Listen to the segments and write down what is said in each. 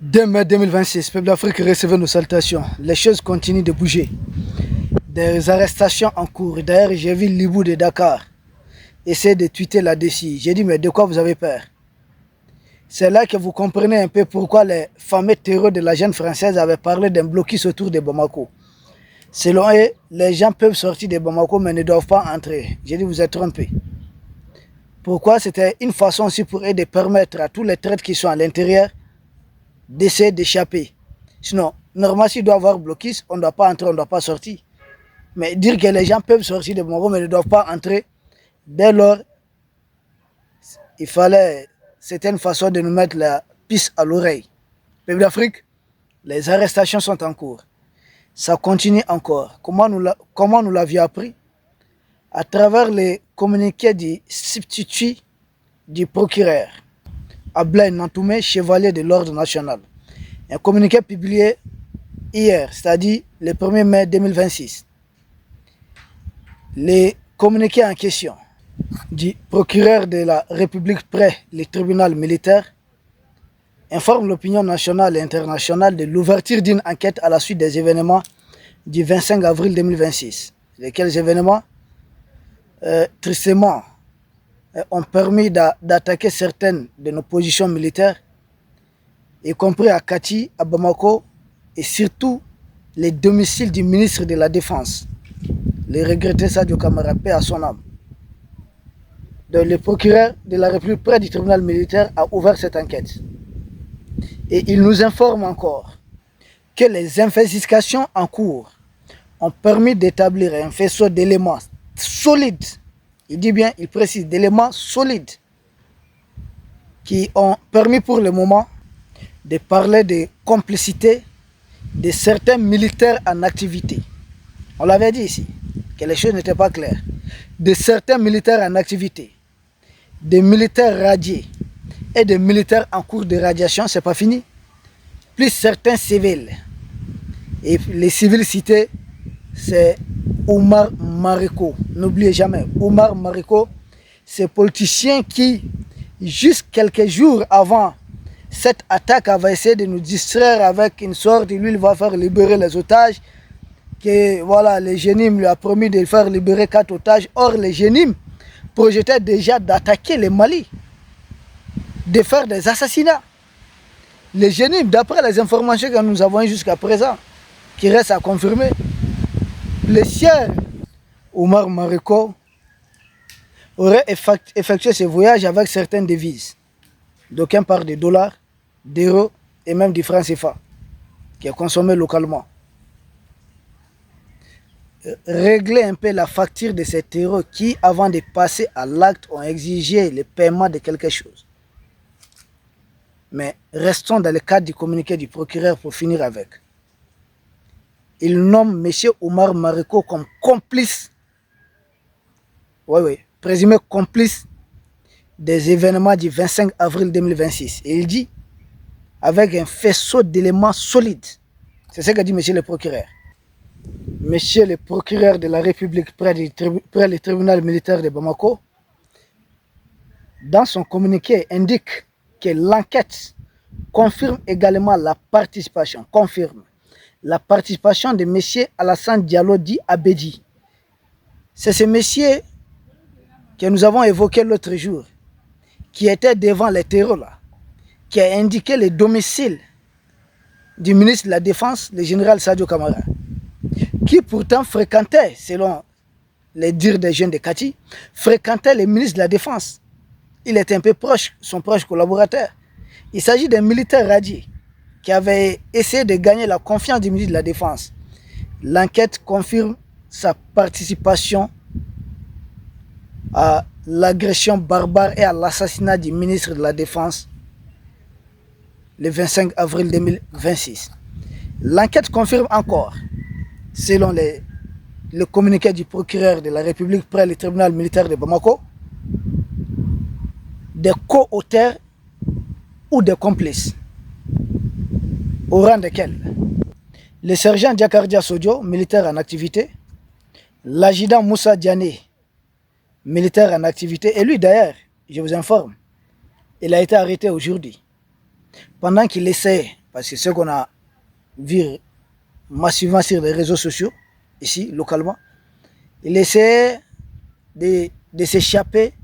2 mai 2026, peuple d'Afrique, recevez nos salutations. Les choses continuent de bouger. Des arrestations en cours. D'ailleurs, j'ai vu Libou de Dakar essayer de tweeter là-dessus. J'ai dit, mais de quoi vous avez peur? C'est là que vous comprenez un peu pourquoi les fameux terreurs de la jeune française avaient parlé d'un blocus autour de Bamako. Selon eux, les gens peuvent sortir de Bamako mais ne doivent pas entrer. J'ai dit, vous êtes trompés. Pourquoi? C'était une façon aussi pour eux de permettre à tous les traites qui sont à l'intérieur d'essayer d'échapper. Sinon, normalement, s'il doit y avoir blocus, on ne doit pas entrer, on ne doit pas sortir. Mais dire que les gens peuvent sortir de Bamako mais ne doivent pas entrer, dès lors, il fallait, c'était une façon de nous mettre la piste à l'oreille. Peuple d'Afrique, les arrestations sont en cours. Ça continue encore. Comment nous l'avions appris? À travers les communiqués du substitut du procureur, Ablaye Nantoumé, chevalier de l'ordre national. Un communiqué publié hier, c'est-à-dire le 1er mai 2026. Les communiqués en question du procureur de la République près le tribunal militaire informe l'opinion nationale et internationale de l'ouverture d'une enquête à la suite des événements du 25 avril 2026. Lesquels événements, tristement, ont permis d'attaquer certaines de nos positions militaires, y compris à Kati, à Bamako, et surtout les domiciles du ministre de la Défense, le regretté Sadio Kamara, paix à son âme. Donc, le procureur de la République près du tribunal militaire a ouvert cette enquête. Et il nous informe encore que les investigations en cours ont permis d'établir un faisceau d'éléments solides, il dit bien, il précise, d'éléments solides qui ont permis pour le moment de parler de complicité de certains militaires en activité. On l'avait dit ici, que les choses n'étaient pas claires. De certains militaires en activité, des militaires radiés et des militaires en cours de radiation, c'est pas fini. Plus certains civils. Et les civils cités, c'est Oumar Mariko. N'oubliez jamais, Oumar Mariko, c'est politicien qui, juste quelques jours avant cette attaque, avait essayé de nous distraire avec une sorte, lui, il va faire libérer les otages, que voilà, le Génim lui a promis de faire libérer 4 otages. Or, le Génim projetait déjà d'attaquer le Mali, de faire des assassinats. Le Génim, d'après les informations que nous avons jusqu'à présent, qui restent à confirmer, le sieur Oumar Mariko aurait effectué ce voyage avec certaines devises. D'aucuns parlent de dollars, d'euros et même du franc CFA, qui est consommé localement. Régler un peu la facture de ces terreaux qui, avant de passer à l'acte, ont exigé le paiement de quelque chose. Mais restons dans le cadre du communiqué du procureur pour finir avec. Il nomme M. Oumar Mariko comme complice, présumé complice des événements du 25 avril 2026. Et il dit, avec un faisceau d'éléments solides, c'est ce qu'a dit M. le procureur. Monsieur le procureur de la République près le tribunal militaire de Bamako, dans son communiqué, indique que l'enquête confirme également la participation, de M. Alassane Diallo dit Abedi. C'est ce monsieur que nous avons évoqué l'autre jour, qui était devant les terreaux là, qui a indiqué le domicile du ministre de la Défense, le général Sadio Kamara, qui pourtant fréquentait, selon les dires des jeunes de Kati, fréquentait le ministre de la Défense. Il était un peu proche, son proche collaborateur. Il s'agit d'un militaire radié qui avait essayé de gagner la confiance du ministre de la Défense. L'enquête confirme sa participation à l'agression barbare et à l'assassinat du ministre de la Défense le 25 avril 2026. L'enquête confirme encore, selon le communiqué du procureur de la République près le tribunal militaire de Bamako, des co-auteurs ou des complices. Au rang desquels le sergent Diakardia Sodio, militaire en activité, l'adjudant Moussa Diané, militaire en activité, et lui d'ailleurs, je vous informe, il a été arrêté aujourd'hui, pendant qu'il essayait, parce que ce qu'on a vu massivement sur les réseaux sociaux, ici, localement, il essaie de s'échapper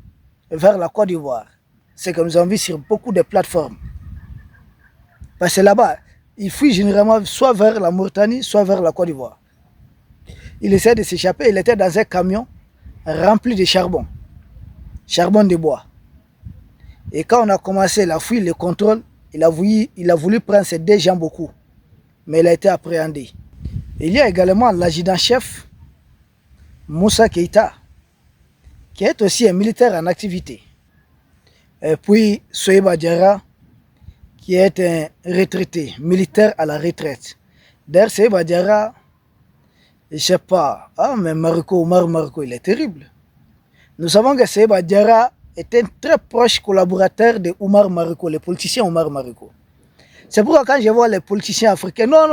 vers la Côte d'Ivoire. C'est que nous avons vu sur beaucoup de plateformes. Parce que là-bas, il fuit généralement soit vers la Mauritanie, soit vers la Côte d'Ivoire. Il essaie de s'échapper, il était dans un camion rempli de charbon de bois. Et quand on a commencé la fuite, le contrôle, il a voulu prendre ses 2 jambes au cou, mais il a été appréhendé. Il y a également l'adjudant-chef Moussa Keïta, qui est aussi un militaire en activité. Et puis Soheba Diarra, qui est un retraité, militaire à la retraite. D'ailleurs, Soheba Diarra, je ne sais pas, mais Omar Mariko, il est terrible. Nous savons que Soheba Diarra est un très proche collaborateur de Omar Mariko, le politicien Omar Mariko. C'est pourquoi quand je vois les politiciens africains, non,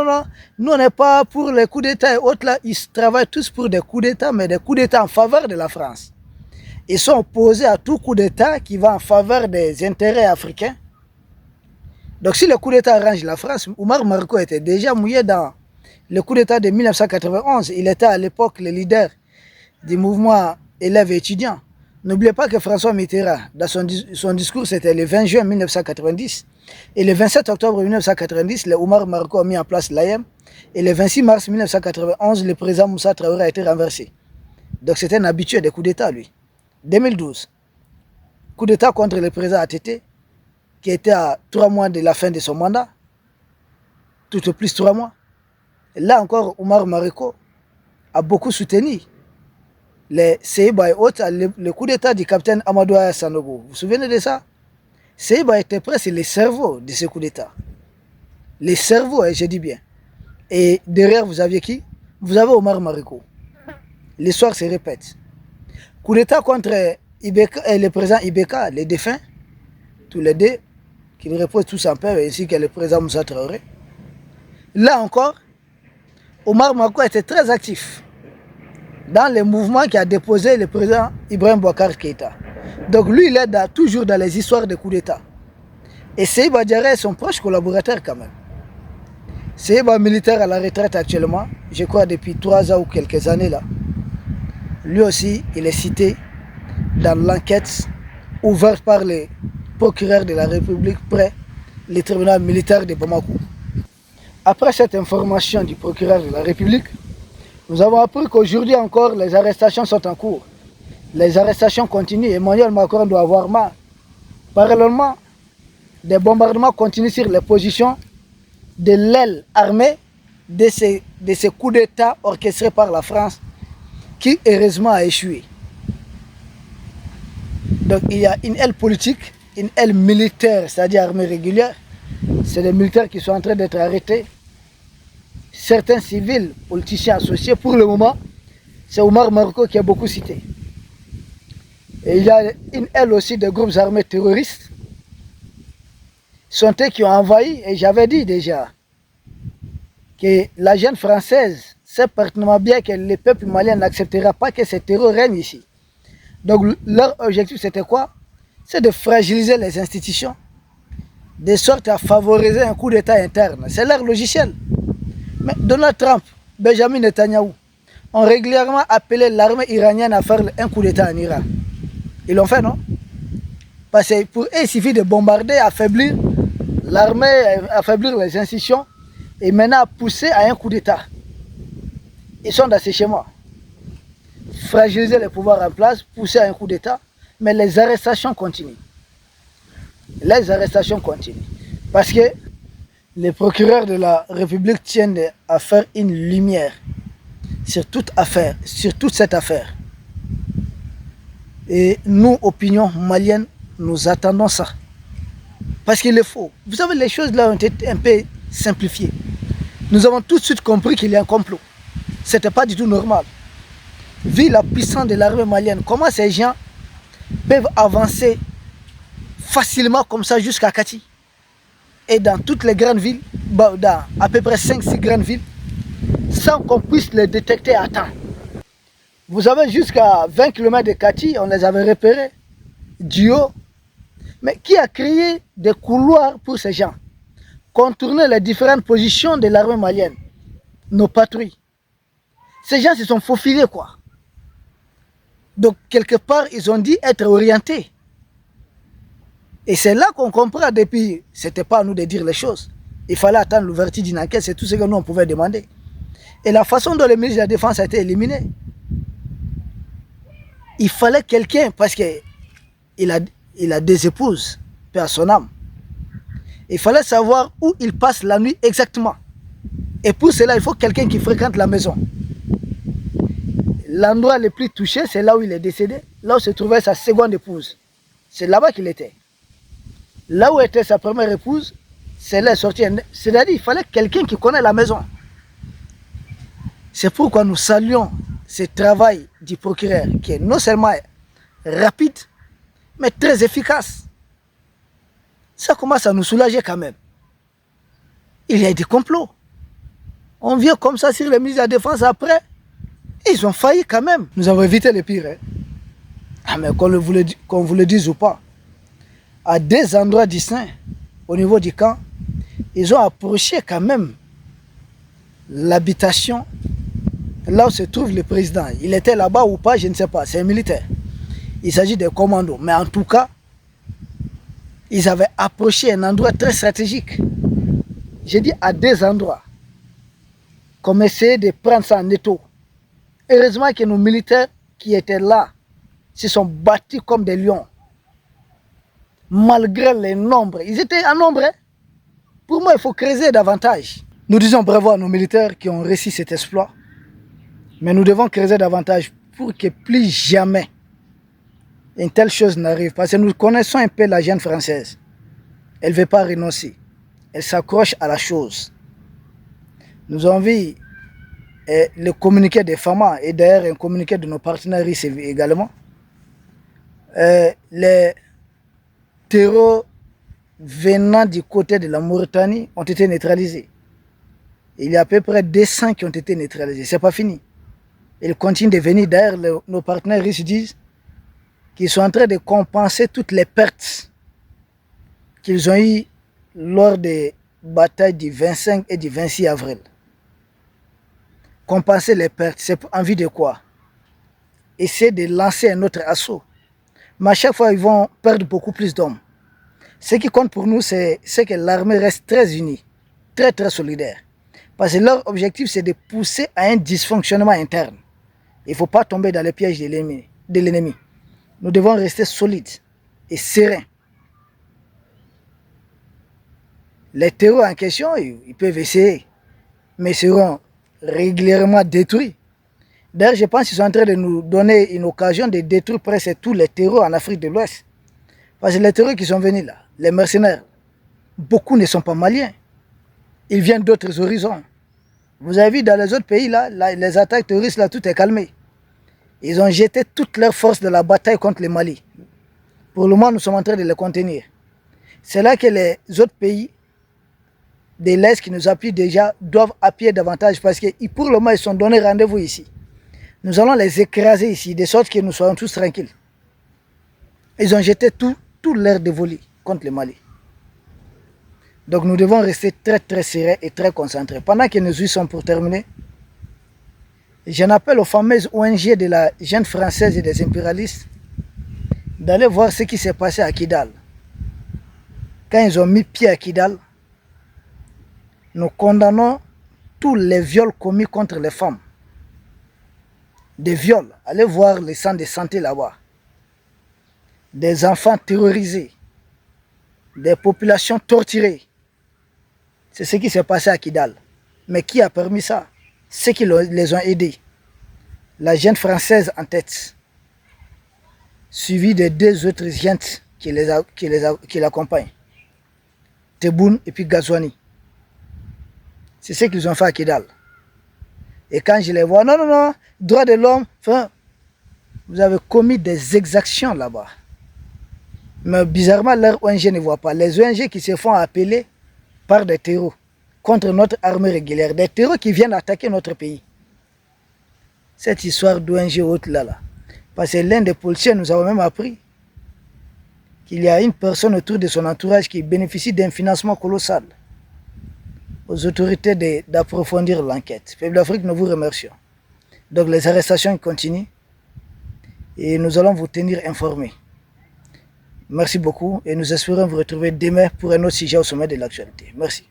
nous on n'est pas pour les coups d'État et autres là, ils travaillent tous pour des coups d'État, mais des coups d'État en faveur de la France. Ils sont opposés à tout coup d'État qui va en faveur des intérêts africains. Donc si le coup d'État arrange la France, Omar Mariko était déjà mouillé dans le coup d'État de 1991. Il était à l'époque le leader du mouvement élèves et étudiants. N'oubliez pas que François Mitterrand, dans son discours, c'était le 20 juin 1990. Et le 27 octobre 1990, le Omar Mariko a mis en place l'AM. Et le 26 mars 1991, le président Moussa Traoré a été renversé. Donc c'était un habitué des coups d'État, lui. 2012, coup d'État contre le président ATT, qui était à 3 mois de la fin de son mandat. Tout au plus 3 mois. Et là encore, Omar Mariko a beaucoup soutenu les Seiba et autres, le coup d'État du capitaine Amadou Aya Sanogo. Vous vous souvenez de ça? Seiba était presque le cerveau de ce coup d'État. Les cerveaux, je dis bien. Et derrière, vous aviez qui? Vous avez Omar Mariko. L'histoire se répète. Coup d'État contre le président Ibeka, les défunts, tous les deux, qui reposent tous en paix, ainsi que le président Moussa Traoré. Là encore, Omar Mariko était très actif dans le mouvement qui a déposé le président Ibrahim Boubacar Keïta. Donc lui, il est toujours dans les histoires de coups d'État. Et Soheba Diarra est son proche collaborateur quand même. Soheba militaire à la retraite actuellement, je crois depuis 3 ans ou quelques années là. Lui aussi, il est cité dans l'enquête ouverte par le procureur de la République près le tribunal militaire de Bamako. Après cette information du procureur de la République, nous avons appris qu'aujourd'hui encore, les arrestations sont en cours. Les arrestations continuent. Emmanuel Macron doit avoir marre. Parallèlement, des bombardements continuent sur les positions de l'aile armée de ces coups d'État orchestrés par la France, qui heureusement a échoué. Donc il y a une aile politique, une aile militaire, c'est-à-dire armée régulière. C'est des militaires qui sont en train d'être arrêtés. Certains civils, politiciens associés, pour le moment, c'est Omar Mariko qui a beaucoup cité. Et il y a une aile aussi de groupes armés terroristes, sont eux qui ont envahi, et j'avais dit déjà que la jeune française sait parfaitement bien que le peuple malien n'acceptera pas que ce terror règne ici. Donc leur objectif c'était quoi? C'est de fragiliser les institutions, de sorte à favoriser un coup d'État interne. C'est leur logiciel. Mais Donald Trump, Benjamin Netanyahou ont régulièrement appelé l'armée iranienne à faire un coup d'État en Iran. Ils l'ont fait, non? Parce que pour eux, il suffit de bombarder, affaiblir l'armée, affaiblir les institutions et maintenant pousser à un coup d'État. Ils sont dans ces schémas. Fragiliser les pouvoirs en place, pousser à un coup d'État, mais les arrestations continuent. Les arrestations continuent. Parce que les procureurs de la République tiennent à faire une lumière sur toute affaire, sur toute cette affaire. Et nous, opinion malienne, nous attendons ça. Parce qu'il est faux. Vous savez, les choses là ont été un peu simplifiées. Nous avons tout de suite compris qu'il y a un complot. Ce n'était pas du tout normal. Vu la puissance de l'armée malienne, comment ces gens peuvent avancer facilement comme ça jusqu'à Kati? Et dans toutes les grandes villes, dans à peu près 5-6 grandes villes, sans qu'on puisse les détecter à temps. Vous avez jusqu'à 20 km de Kati, on les avait repérés, du haut. Mais qui a créé des couloirs pour ces gens? contourner les différentes positions de l'armée malienne, nos patrouilles. Ces gens se sont faufilés, quoi. Donc, quelque part, ils ont dit être orientés. Et c'est là qu'on comprend depuis, c'était pas à nous de dire les choses. Il fallait attendre l'ouverture d'une enquête, c'est tout ce que nous on pouvait demander. Et la façon dont le ministre de la Défense a été éliminé, il fallait quelqu'un, parce qu'il a des épouses, paix à son âme. Il fallait savoir où il passe la nuit exactement. Et pour cela, il faut quelqu'un qui fréquente la maison. L'endroit le plus touché, c'est là où il est décédé, là où se trouvait sa seconde épouse. C'est là-bas qu'il était. Là où était sa première épouse, c'est là sorti. C'est-à-dire qu'il fallait quelqu'un qui connaît la maison. C'est pourquoi nous saluons ce travail du procureur qui est non seulement rapide, mais très efficace. Ça commence à nous soulager quand même. Il y a des complots. On vient comme ça sur les ministres de la Défense après. Ils ont failli quand même. Nous avons évité le pire. Hein. Ah, mais qu'on vous le dise ou pas, à des endroits distincts, au niveau du camp, ils ont approché quand même l'habitation, là où se trouve le président. Il était là-bas ou pas, je ne sais pas, c'est un militaire. Il s'agit des commandos. Mais en tout cas, ils avaient approché un endroit très stratégique. J'ai dit à des endroits, comme essayer de prendre ça en étau. Heureusement que nos militaires qui étaient là se sont battus comme des lions. Malgré les nombres. Ils étaient en nombre. Hein? Pour moi, il faut creuser davantage. Nous disons bravo à nos militaires qui ont réussi cet exploit. Mais nous devons creuser davantage pour que plus jamais une telle chose n'arrive. Parce que nous connaissons un peu la jeune française. Elle ne veut pas renoncer. Elle s'accroche à la chose. Nous avons vu le communiqué des FAMA et d'ailleurs un communiqué de nos partenaires également. Les terreaux venant du côté de la Mauritanie ont été neutralisés. Il y a à peu près 200 qui ont été neutralisés. Ce n'est pas fini. Ils continuent de venir. D'ailleurs, nos partenaires russes disent qu'ils sont en train de compenser toutes les pertes qu'ils ont eues lors des batailles du 25 et du 26 avril. Compenser les pertes, c'est en vue de quoi? Essayer de lancer un autre assaut. Mais à chaque fois, ils vont perdre beaucoup plus d'hommes. Ce qui compte pour nous, c'est que l'armée reste très unie, très très solidaire. Parce que leur objectif, c'est de pousser à un dysfonctionnement interne. Il ne faut pas tomber dans les pièges de l'ennemi. Nous devons rester solides et sereins. Les terreaux en question, ils peuvent essayer, mais seront régulièrement détruits. D'ailleurs, je pense qu'ils sont en train de nous donner une occasion de détruire presque tous les terreaux en Afrique de l'Ouest. Parce que les terreaux qui sont venus là, les mercenaires, beaucoup ne sont pas maliens. Ils viennent d'autres horizons. Vous avez vu dans les autres pays, là, les attaques terroristes, là, tout est calmé. Ils ont jeté toutes leurs forces de la bataille contre le Mali. Pour le moment, nous sommes en train de les contenir. C'est là que les autres pays de l'Est qui nous appuient déjà doivent appuyer davantage parce que pour le moment, ils sont donnés rendez-vous ici. Nous allons les écraser ici, de sorte que nous soyons tous tranquilles. Ils ont jeté tout l'air dévolu contre le Mali. Donc nous devons rester très très serrés et très concentrés. Pendant que nous y sommes pour terminer, j'en appelle aux fameuses ONG de la Jeune Française et des impérialistes d'aller voir ce qui s'est passé à Kidal. Quand ils ont mis pied à Kidal, nous condamnons tous les viols commis contre les femmes. Des viols, allez voir les centres de santé là-bas. Des enfants terrorisés, des populations torturées. C'est ce qui s'est passé à Kidal. Mais qui a permis ça? Ceux qui les ont aidés. La Jeune Française en tête, suivie de deux autres gentes qui l'accompagnent. Tebboune et puis Gazouani. C'est ce qu'ils ont fait à Kidal. Et quand je les vois, non, droit de l'homme, enfin, vous avez commis des exactions là-bas. Mais bizarrement, leur ONG ne voit pas. Les ONG qui se font appeler par des terreaux contre notre armée régulière, des terreaux qui viennent attaquer notre pays. Cette histoire d'ONG haute là. Parce que l'un des policiers nous a même appris qu'il y a une personne autour de son entourage qui bénéficie d'un financement colossal. aux autorités d'approfondir l'enquête. Peuple d'Afrique, nous vous remercions. Donc les arrestations continuent et nous allons vous tenir informés. Merci beaucoup et nous espérons vous retrouver demain pour un autre sujet au sommet de l'actualité. Merci.